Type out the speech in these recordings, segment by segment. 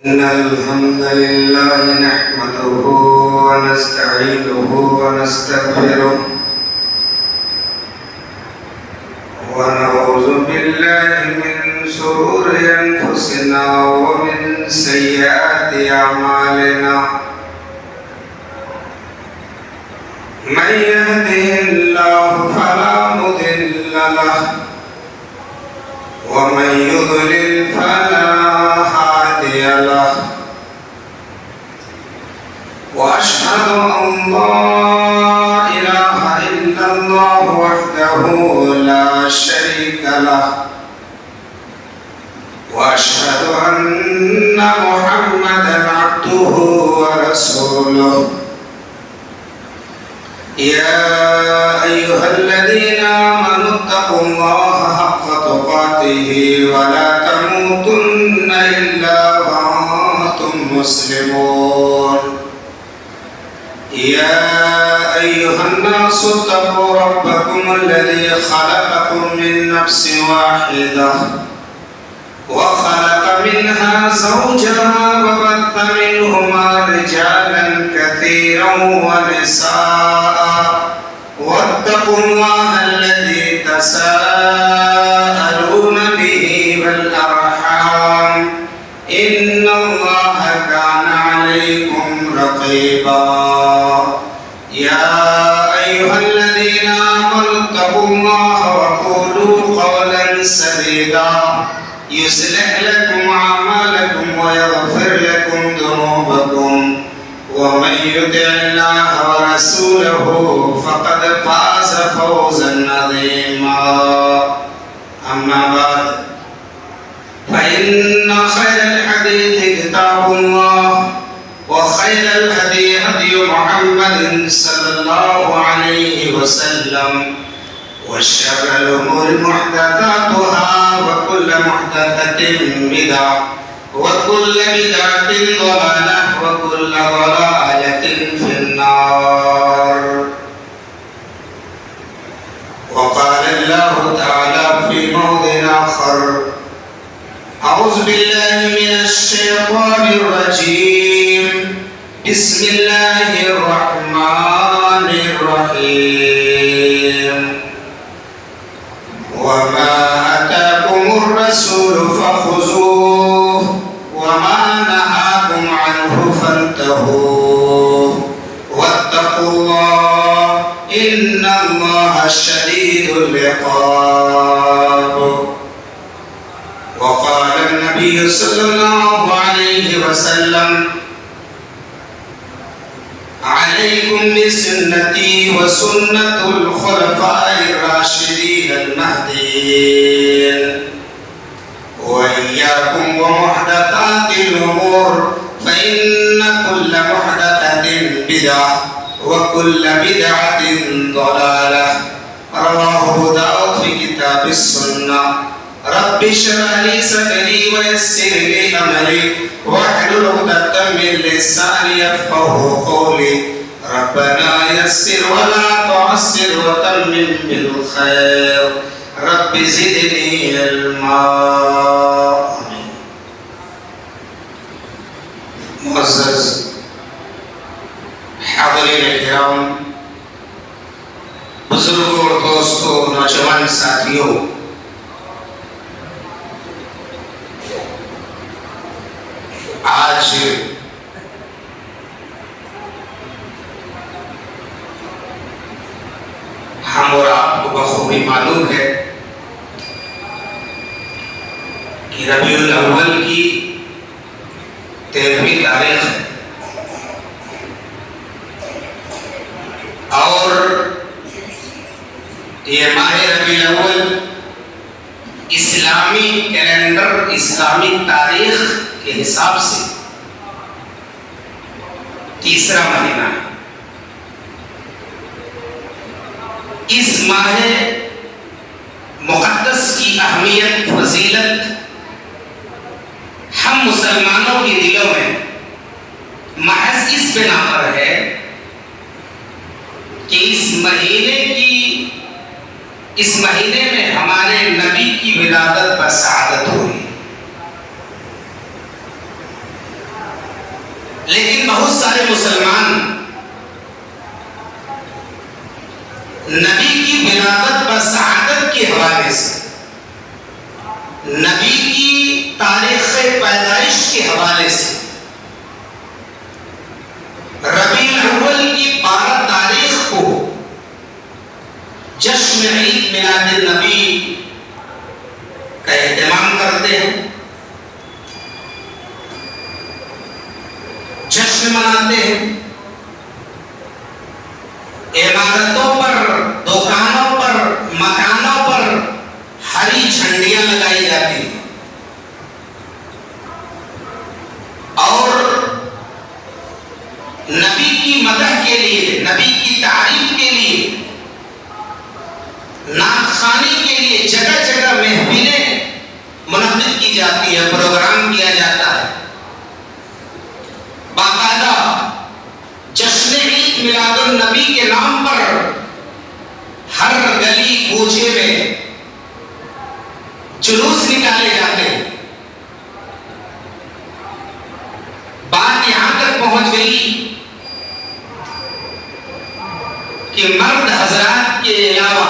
إن الحمد لله نحمده ونستعينه ونستغفره ونعوذ بالله من شرور أنفسنا ومن سيئات أعمالنا من يهده الله فلا مضل له ومن يضلل فلا هادي له وأشهد أن لا إله إلا الله وحده لا شريك له وأشهد أن محمدا عبده ورسوله يا أيها الذين آمنوا اتقوا الله حق تقاته ولا تموتن إلا وأنتم مسلمون يا أيها الناس اتقوا ربكم الذي خلقكم من نفس واحدة وخلق منها زوجها وبث منهما رجالا كثيرا ونساء واتقوا الله الذي تساءلون به والأرحام إن الله كان عليكم رقيبا يا أيها الذين آمنوا اتقوا الله وقولوا قولا سديدا يصلح لكم أعمالكم ويغفر لكم ذنوبكم ومن يطع الله ورسوله فقد فاز فوزا عظيما أما بعد فإن خير الحديث كتاب الله وخير الهدي هدي محمد صلى الله عليه وسلم وشر الأمور محدثاتها وكل محدثة بدعة وكل بدعة ضلالة وكل ضلالة في النار وقال الله تعالى في موضع آخر أعوذ بالله من الشيطان الرجيم بسم الله الرحمن الرحيم وما آتاكم الرسول فخذوه وما نهاكم عنه فانتهوا واتقوا الله إن الله شديد العقاب وقال النبي صلى الله عليه وسلم عليكم بسنتي وسنة الخلفاء الراشدين المهديين وإياكم ومحدثات الأمور فإن كل محدثة بدعة وكل بدعة ضلالة رواه أبو داود في كتاب السنة رب اشرح لي صدري ويسر لي أمري واحلل عقدة من لساني يفقهوا قولي ربنا يسر ولا تعسر وتمم بالخير رب زدني علما آمين. معزز حاضرین کرام، بزرگوں، دوستوں، نوجوان ساتھیوں، آج ہم اور آپ کو بخوبی معلوم ہے کہ ربیع الاول کی 13ویں تاریخ ہے اور یہ ماہ ربیع الاول اسلامی کیلنڈر، اسلامی تاریخ کے حساب سے تیسرا مہینہ ہے۔ اس ماہ مقدس کی اہمیت، فضیلت ہم مسلمانوں کے دلوں میں محض اس بنا پر ہے کہ اس مہینے میں ہمارے نبی کی ولادت پر سعادت ہوئی۔ لیکن بہت سارے مسلمان نبی کی ولادت و سعادت کے حوالے سے، نبی کی تاریخ پیدائش کے حوالے سے، ربیع الاول کی 12 تاریخ کو جشن عید میلاد النبی کا اہتمام کرتے ہیں، جشن مناتے ہیں، عمارتوں پر، دکانوں پر، مکانوں پر ہری جھنڈیاں لگائی جاتی ہیں، اور نبی کی مدح کے لیے، نبی کی تعریف کے لیے، نعت خوانی کے لیے جگہ جگہ محفلیں منعقد کی جاتی ہے، پروگرام کیا جاتا ہے۔ باقاعدہ جشن عید میلاد النبی کے نام پر ہر گلی کوچے میں جلوس نکالے جاتے ہیں۔ بات یہاں تک پہنچ گئی کہ مرد حضرات کے علاوہ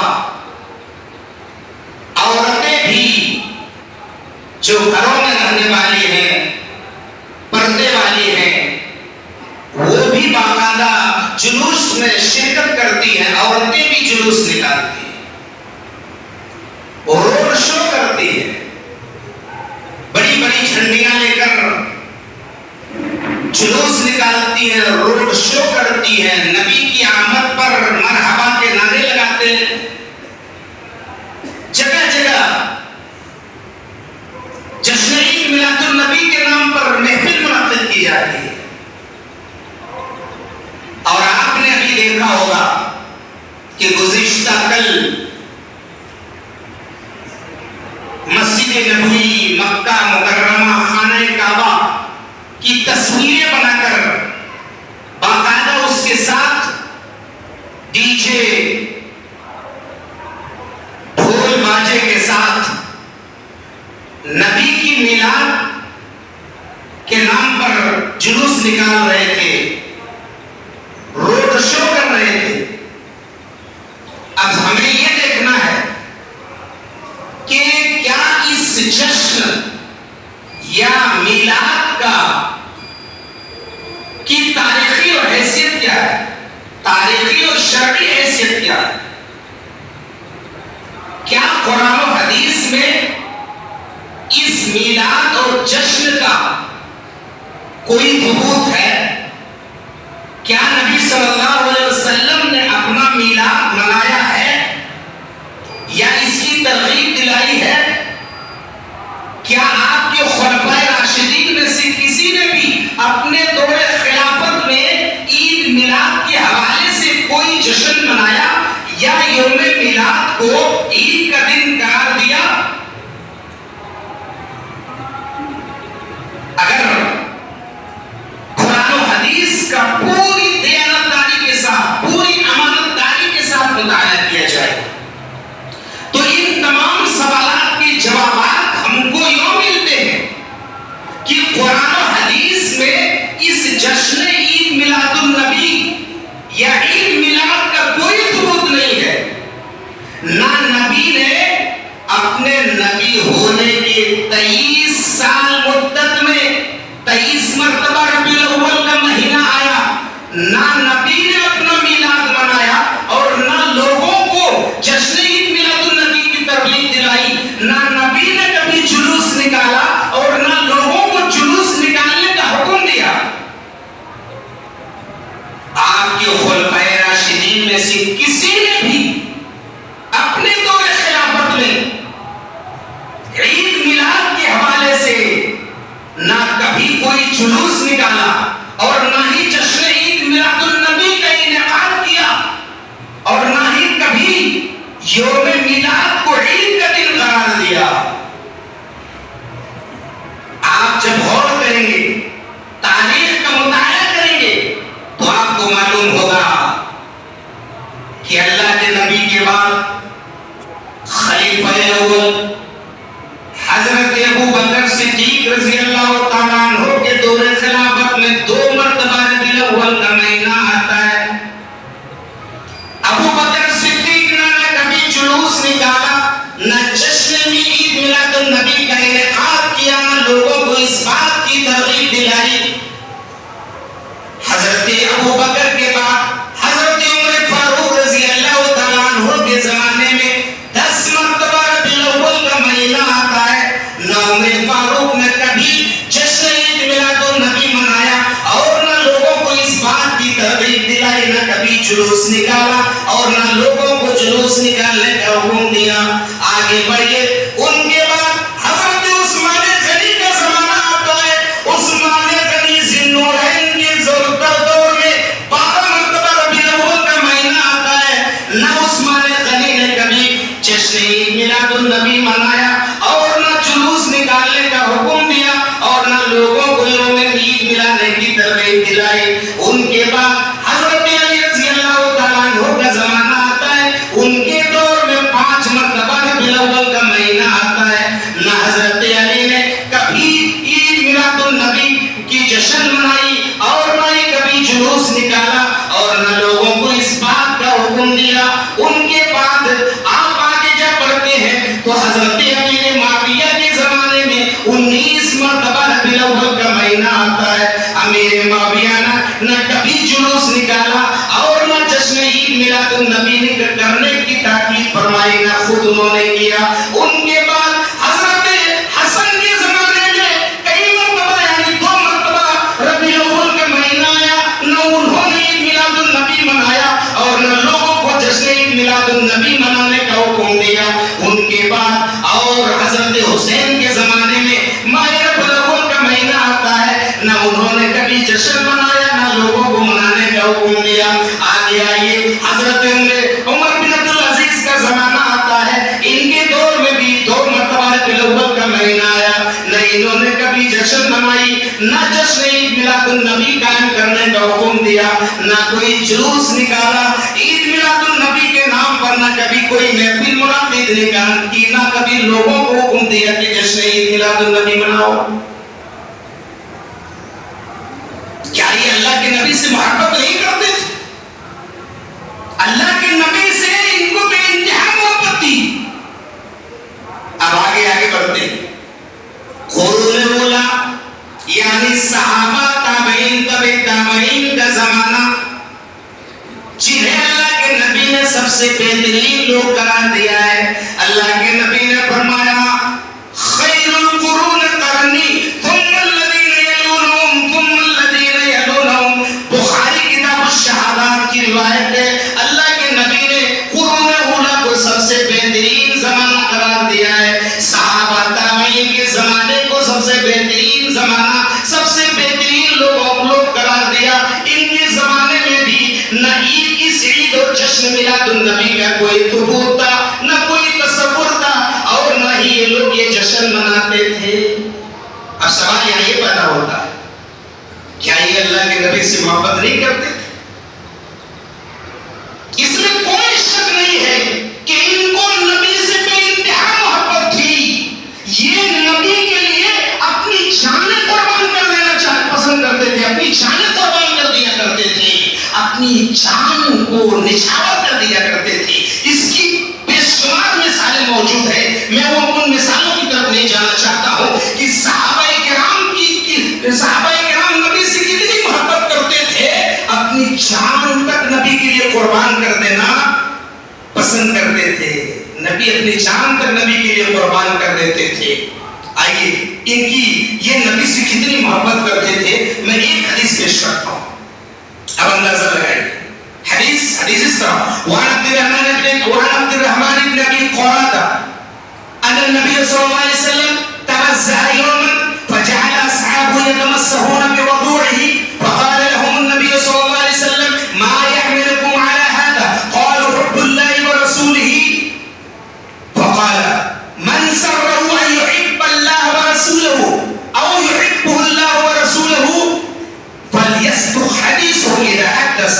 عورتیں بھی جو گھروں میں رہنے والی ہیں، پردے والی ہیں، وہ بھی باقاعدہ جلوس میں شرکت کرتی ہیں۔ عورتیں بھی جلوس نکالتی ہیں، روڈ شو کرتی ہیں، بڑی بڑی جھنڈیاں لے کر جلوس نکالتی ہیں، روڈ شو کرتی ہیں، نبی کی آمد پر مرحبا کے نعرے لگاتے ہیں، جگہ جگہ جشن عید میلاد النبی کے نام پر محفل منعقد کی جاتی ہے۔ اور آپ نے ابھی دیکھا ہوگا کہ گزشتہ کل مسجد نبوی، مکہ مکرمہ، خانہ کعبہ کی تصویریں بنا کر باقاعدہ اس کے ساتھ ڈی جے، ڈھول باجے کے ساتھ نبی کی میلاد کے نام پر جلوس نکال رہے تھے، روڈ شو کر رہے تھے۔ اب ہمیں یہ دیکھنا ہے کہ کیا اس جشن یا میلاد کی تاریخی اور حیثیت کیا ہے، تاریخی اور شرعی حیثیت کیا ہے؟ کیا قرآن و حدیث میں اس میلاد اور جشن کا کوئی ثبوت ہے؟ کیا نبی صلی اللہ علیہ وسلم نے اپنا میلاد منایا ہے یا اس کی ترغیب دلائی ہے؟ کیا آپ کے خلفائے راشدین میں سے کسی نے بھی اپنے دور خلافت میں عید میلاد کے حوالے سے کوئی جشن منایا یا یوم میلاد کو عید کا دن قرار دیا؟ اگر قرآن و حدیث کا پوری دیانتداری کے ساتھ، پوری امانتداری کے ساتھ مطالعہ کیا جائے تو ان تمام سوالات کے جوابات ہم کو یوں ملتے ہیں کہ قرآن و حدیث میں اس جشن عید میلاد النبی یا عید میلاد کا کوئی ثبوت نہیں ہے۔ نہ نبی نے اپنے نبی ہونے کے 23 سال مدت میں 23 مرتبہ ربیع الاول کا مہینہ آیا، نہ نبی نے اپنا میلاد منایا اور نہ لوگوں کو جشن عید میلاد النبی کی ترغیب دلائی، نہ نبی نے کبھی جلوس نکالا اور نہ لوگوں کو جلوس نکالنے کا حکم دیا۔ آپ کے خلفائے راشدین میں سے کسی نے بھی اپنے دور خلافت میں عید میلاد کے حوالے سے نہ کبھی کوئی جلوس نکالا اور نہ ہی جشن عید میلاد النبی کا انعقاد کیا اور نہ ہی کبھی یوم میلاد کو عید کا دن قرار دیا۔ آپ جب غور کریں گے، تاریخ کا مطالعہ کریں گے تو آپ کو معلوم ہوگا کہ اللہ کے نبی کے بعد خلیفہ اول حضرت ابو بکر صدیق رضی اللہ تعالیٰ عنہ کے دور خلافت میں 2 مرتبہ دلائی. حضرت ابو بکر کے بعد حضرت عمر فاروق رضی اللہ تعالیٰ عنہ کے زمانے میں 10 مرتبہ ربیع الاول کا مہینہ آتا ہے. نہ عمر فاروق نے کبھی جشن عید میلاد النبی منایا اور نہ لوگوں کو اس بات کی ترغیب دلائی, نہ کبھی جلوس نکالا اور نہ لوگوں کو جلوس نکالنے کا حکم دیا. آگے بڑھیے. ان کے بعد حضرت عثمان غنی کا زمانہ آتا ہے. عثمان غنی ذوالنورین کے دور میں 12 مرتبہ ربیع الاول کا مہینہ آتا ہے. نہ عثمان غنی نے کبھی جشن عید میلاد النبی منایا اور نہ جلوس نکالنے کا حکم دیا اور نہ لوگوں کو یوم عید ملانے کی ترغیب دلائی. ان کے بعد حضرت علی رضی اللہ تعالیٰ عنہ کا زمانہ آتا ہے. ان کے دور میں 5 مرتبہ ربیع الاول کا مہینہ آتا ہے. نہ حضرت علی نے کبھی عید میلاد النبی کی جشن منائی اور نہ ہی کبھی جلوس نکالا اور نہ لوگوں کو اس بات کا حکم دیا. ان کے بعد آپ آگے جا پڑھتے ہیں تو حضرت امیر معاویہ کے زمانے میں 19 مرتبہ ربیع الاول کا مہینہ آتا ہے. امیر معاویہ نہ کبھی جلوس نکالا اور نہ جشن عید میلاد النبی نے کرنے کی تاکید فرمائی, نہ خود انہوں نے کیا. ان کے بعد حضرت حسن کے زمانے میں کئی مرتبہ یعنی 2 مرتبہ ربیع الاول کا مہینہ آیا. نہ انہوں نے عید میلاد النبی منایا اور نہ لوگوں کو جشن عید میلاد النبی منانے کا حکم دیا. ان کے بعد اور حضرت حسین کے زمانے میں ماہ ربیع الاول کا مہینہ آتا ہے. نہ انہوں نے کبھی جشن منایا نہ لوگوں کو منانے کا حکم دیا. آگے آئیے. حضرت عمر بن عبد العزیز کا زمانہ آتا ہے. ان کے دور میں بھی 2 مرتبہ ربیع الاول کا مہینہ آیا. نہ انہوں نے کبھی جشن منائی نہ جشن عید میلاد النبی قائم کرنے کا حکم دیا, نہ کوئی جلوس نکالا عید میلاد النبی کے نام پر, نہ کبھی کوئی محفل منعقد کی, نہ کبھی لوگوں کو حکم دیا کہ جشن عید میلاد النبی مناؤ. کیا یہ اللہ کے نبی سے محبت نہیں کرتے تھے؟ اللہ کے نبی سے ان کو بے انتہا محبت تھی. اب آگے آگے بڑھتے ہیں. قرون اولا یعنی صحابہ تابعین تبع تابعین کا زمانہ, جنہیں اللہ کے نبی نے سب سے بہترین لوگ قرار دیا ہے. اللہ کے نبی نے فرمایا خیر القرون قرنی ثم الذین یلونہم ثم الذین یلونہم. بخاری کتاب الشہادات کی روایت ہے. اللہ کے نبی نے قرون اولا کو سب سے بہترین زمانہ قرار دیا ہے. صحابہ تابعین کے زمانے کو سب سے بہترین زمانہ, سب سے بہترین لوگ قرار دیا. ان کے زمانے میں بھی نہ عید کی عید اور جشن میلاد النبی کا کوئی ثبوت تھا, نہ کوئی تصور تھا اور نہ ہی یہ لوگ یہ جشن مناتے تھے. اب سوال یہاں یہ پیدا ہوتا ہے, کیا یہ اللہ کے نبی سے محبت نہیں کرتے تھے؟ اس میں کوئی شک نہیں ہے کہ ان کو نبی سے بے انتہا محبت تھی. یہ نبی کے لیے اپنی جانیں قربان کر دینا پسند کرتے تھے, اپنی جانیں قربان کر دیا کرتے تھے, اپنی جان کو نچھاور کر دیا کرتے تھے. اس کی بے شمار مثالیں موجود ہیں. میں وہ ان مثالوں کی طرف نہیں جانا چاہتا ہوں کہ صحابہ کرام نبی سے کتنی محبت کرتے تھے, اپنی جان تک نبی کے لیے قربان کر دینا پسند کرتے تھے. نبی اپنی جان تک نبی کے لیے قربان کر دیتے تھے. آئیے ان کی یہ نبی سے کتنی محبت کرتے تھے, میں ایک حدیث پیش کرتا ہوں, اب اندازہ لگائیے. حدیث اس طرح وعن عبد الرحمن بن ابي قرادة ان النبي صلى الله عليه وسلم توزع يوما فجعل اصحابه يتمسحون بوضوعه فقال لهم النبي صلى الله عليه وسلم ما يحملكم على هذا؟ قالوا حب الله ورسوله. فقال من سره ان يحب الله ورسوله او يحبه الله ورسوله فليصدق حديثه اذا حدث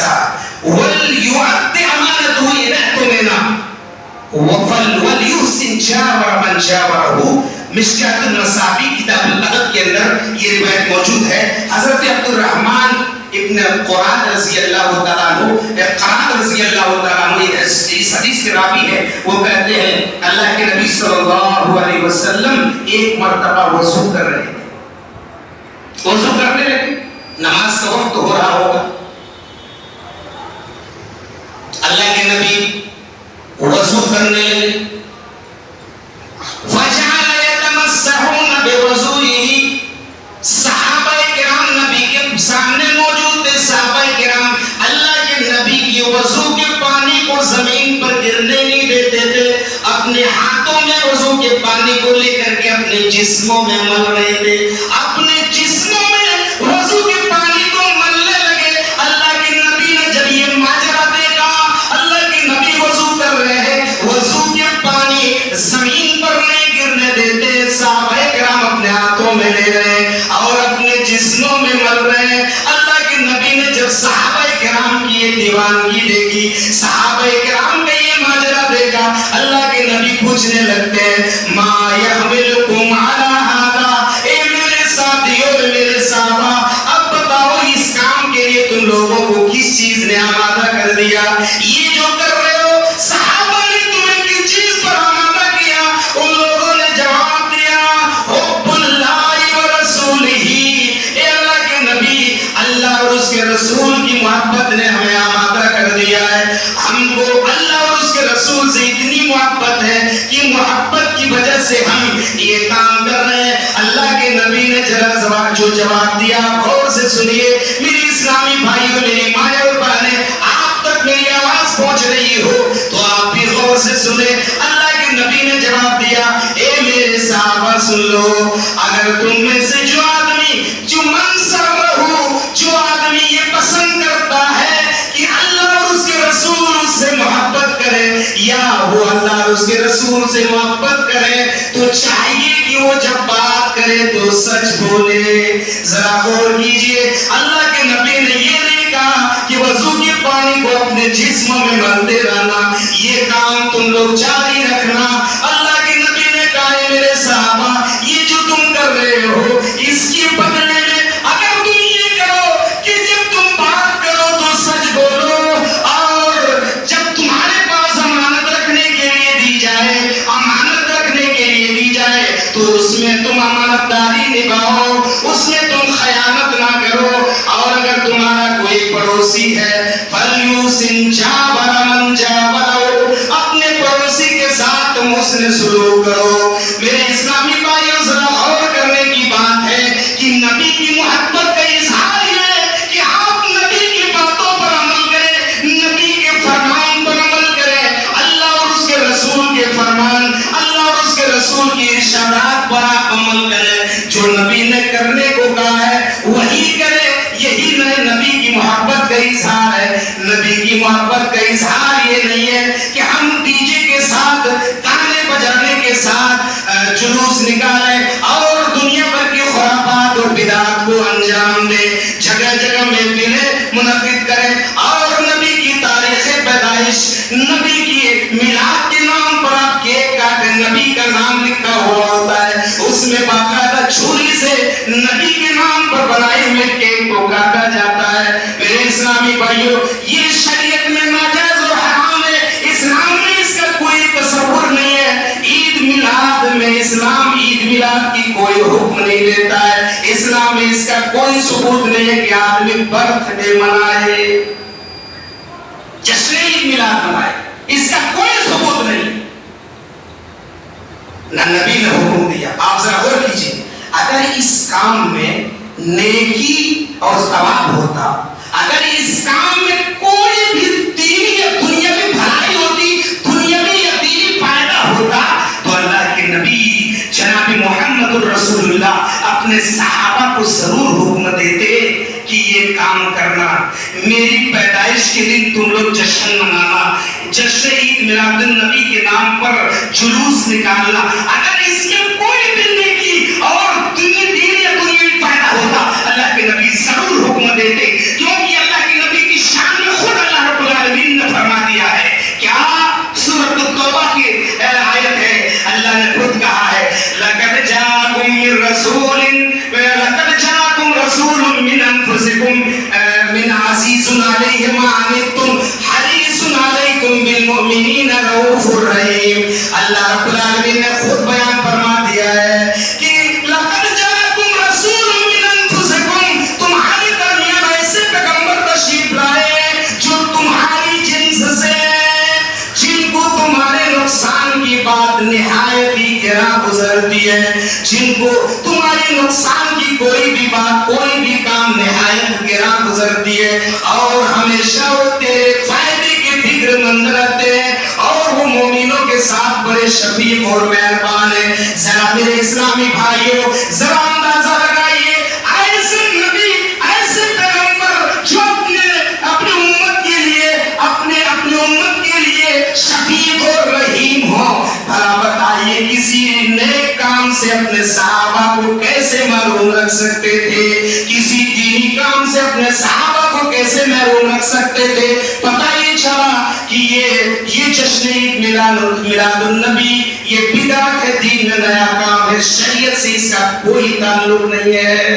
وليؤدي امانته اذا اؤتمن وليحسن جار من جاره. مشکات المصابی کتاب الادب کے اندر یہ روایت موجود ہے. حضرت عبد الرحمن ابن قراد رضی اللہ تعالیٰ عنہ اس حدیث کے راوی ہے. وہ کہتے ہیں اللہ کے نبی صلی اللہ علیہ وسلم ایک مرتبہ وضو کر رہے تھے. وضو کرنے نماز کا وقت ہو رہا ہوگا، اللہ کے نبی وضو کرنے لگے، فَجَعَلَ يَتَمَسَّحُونَ بِوَضُوئِهِ، صحابہ کرام نبی کے سامنے موجود تھے، صحابہ کرام اللہ کے نبی کی وضو کے پانی کو زمین پر گرنے نہیں دیتے تھے، اپنے ہاتھوں میں وضو کے پانی کو لے کر کے اپنے جسموں میں مل رہے تھے، اپنے جسموں میں وضو کے پانی کو ملنے لگے۔ اللہ کے نبی نے جب یہ ماجرا دیکھا، اللہ کے نبی وضو کر رہے ہیں، وضو کے پانی زمین پر نہیں گرنے دیتے، صحابہ کرام اپنے ہاتھوں میں لے رہے اور اپنے جسموں میں مل رہے ہیں۔ اللہ کے نبی نے جب صحابہ کرام کی یہ دیوانگی دیکھی، صحابہ کرام کا یہ ماجرا دیکھا، اللہ کے نبی پوچھنے لگتے ہیں، ما یحملکم علی ھذا، اے میرے ساتھیوں، میرے صحابہ، اب بتاؤ اس کام کے لیے تم لوگوں کو کس چیز نے آمادہ کر دیا؟ یہ جو کر رہے ہو صحابہ نے تمہیں کس چیز پر آمادہ کیا؟ ان لوگوں نے جواب دیا، حب اللہ و رسولہ، اے اللہ کے نبی، اللہ اور اس کے رسول کی محبت نے ہمیں آمادہ کر دیا ہے۔ ہم کو اللہ اور اس کے رسول سے اتنی محبت ہے کہ محبت کی وجہ سے ہم یہ کام کر رہے ہیں۔ اللہ کے نبی نے جو جواب دیا غور سے سنیے، میری اسلامی بھائیوں، میری مائیں اور بہنیں، آپ تک میری آواز پہنچ رہی ہو تو آپ بھی غور سے سنیں۔ اللہ کے نبی نے جواب دیا، اے میرے صحابہ سن لو، اگر تم میں سے جو آدمی، جو منصب ہو، جو آدمی یہ پسند کرتا ہے کہ اللہ اور اس کے رسول اس سے محبت کرے، یا وہ اللہ اور اس کے رسول سے محبت کرے، تو چاہیے کہ وہ جب بات کرے تو سچ بولے۔ ذرا غور کیجئے، اللہ کے نبی نے یہ نہیں کہا کہ وضو کے پانی کو اپنے جسم میں ملتے رہنا، یہ کام تم لوگ جاری رکھنا۔ اللہ کے نبی نے کہا، اے میرے صحابہ، یہ جو تم کر رہے ہو اس کے بدلے میں اگر تم یہ کرو کہ جب تم بات کرو تو سچ بولو، اور جب تمہارے پاس امانت رکھنے کے لیے دی جائے، امانت رکھنے کے لیے دی جائے تو اس میں تم امانت داری نبھاؤ، اس میں تم خیانت نہ کرو، اور اگر تمہارا کوئی پڑوسی ہے فَلْيُحْسِنْ جَارَهُ مَنْ جَارَهُ، اپنے پڑوسی کے ساتھ تم حسن سلوک کرو۔ میرے اسلامی بھائیوں، ذرا غور کرنے کی بات ہے کہ نبی کی محبت کا اظہار یہ ہے کہ آپ نبی کی باتوں پر عمل کریں، نبی کے فرمان پر عمل کریں، اللہ اور اس کے رسول کے فرمان، اللہ اور اس کے رسول کی ارشادات پر آپ عمل کریں۔ جو نبی نے کرنے کو کہا ہے وہی کرے، یہی نبی کی محبت کا اظہار ہے۔ نبی کی محبت کا اظہار یہ نہیں ہے کہ ہم ڈی جے کے ساتھ، گانے بجانے کے ساتھ جلوس نکالیں اور دنیا بھر کی خرافات اور بدعات کو انجام دیں، جگہ جگہ محفلیں منعقد کریں اور نبی کی تاریخ پیدائش، نبی کی میلاد کے نام پر آپ کیک کاٹیں، نبی کا نام لکھا ہوا ہوتا ہے، اس میں باقاعدہ چھری سے نبی کے نام پر بنائے ہوئے کیک کو کاٹا جاتا ہے۔ میرے اسلامی بھائیوں، یہ شریعت میں ناجائز اور حرام ہے، اسلام میں اس کا کوئی تصور نہیں ہے۔ عید میلاد میں اسلام عید میلاد کی کوئی حکم نہیں دیتا ہے، اسلام میں اس کا کوئی ثبوت نہیں ہے کہ آدمی برتھ ڈے منائے، جشن عید میلاد منائے، اس کا کوئی ثبوت نہیں، نہ نبی نے حکم دیا۔ آپ ذرا غور کیجیے، اگر اس کام میں نیکی اور ثواب ہوتا، اگر اس کام میں کوئی بھی دینی یا دنیاوی بھلائی ہوتی، دنیاوی یا دینی فائدہ ہوتا، تو اللہ کے نبی جناب محمد الرسول اللہ اپنے صحابہ کو ضرور حکم دیتے کہ یہ کام کرنا، میری پیدائش کے دن تم لوگ جشن منانا، جشن عید میلاد النبی کے نام پر جلوس نکالنا، اگر اس میں کوئی بھی نیکی اور دین یا دنیاوی فائدہ ہوتا، اللہ کے نبی ضرور حکم دیتے، کیونکہ اللہ کے نبی کی شان میں خود اللہ رب العالمین نے فرما دیا ہے۔ کیا سورۃ التوبہ کی آیت ہے، اللہ نے خود کہا ہے، لَقَدْ جَاءَكُم مِّن رَّسُولٌ مِّنْ أَنفُسِكُم مِّنْ عَزِيزٌ عَلَيْهِ مَا عَنِتُّمْ حَرِيصٌ عَلَيْكُم بِالْمُؤْمِنِينَ رَءُوفٌ رَحِيمٌ۔ اللہ رب العالمین نے خود بیان فرما دیا ہے کہ لَقَدْ جَاءَكُم رَّسُولٌ مِّنْ أَنفُسِكُم، تمہاری طرف کو تمہارے نقصان کی کوئی بھی بات کوئی بھی کام نہایت گراں گزرتی ہے اور ہمیشہ وہ تیرے فائدے کی فکر مند رہتے ہیں اور وہ مومنوں کے ساتھ بڑے شفیق اور مہربان ہیں. ذرا میرے اسلامی بھائیوں ذرا اندازہ لگائیے ایسے نبی ایسے پیغمبر جو اپنے امت کے لیے اپنے امت کے لیے شفیق اور رحیم ہو. بھلا بتائیے کسی نیک کام سے اپنے صحابہ کو کیسے محروم رکھ سکتے تھے, کسی دینی کام سے اپنے صحابہ کو کیسے محروم رکھ سکتے تھے. پتہ یہ چلا کہ یہ جشن عید میلاد النبی یہ بدعت ہے, دین میں نیا کام ہے, شریعت سے اس کا کوئی تعلق نہیں ہے.